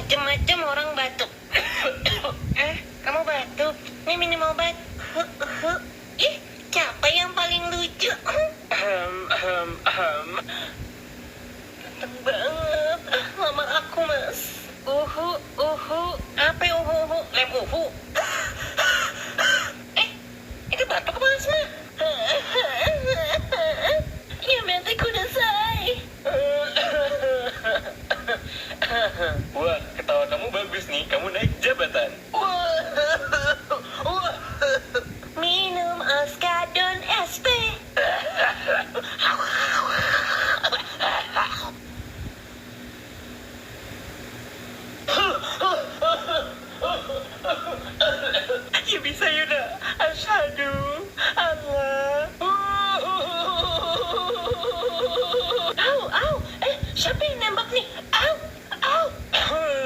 Macem-macem orang batuk. Kamu batuk? Nih minum obat. Ih, siapa yang paling lucu? Ganteng banget. Lamar aku, Mas. Apa uhu? Lem uhu?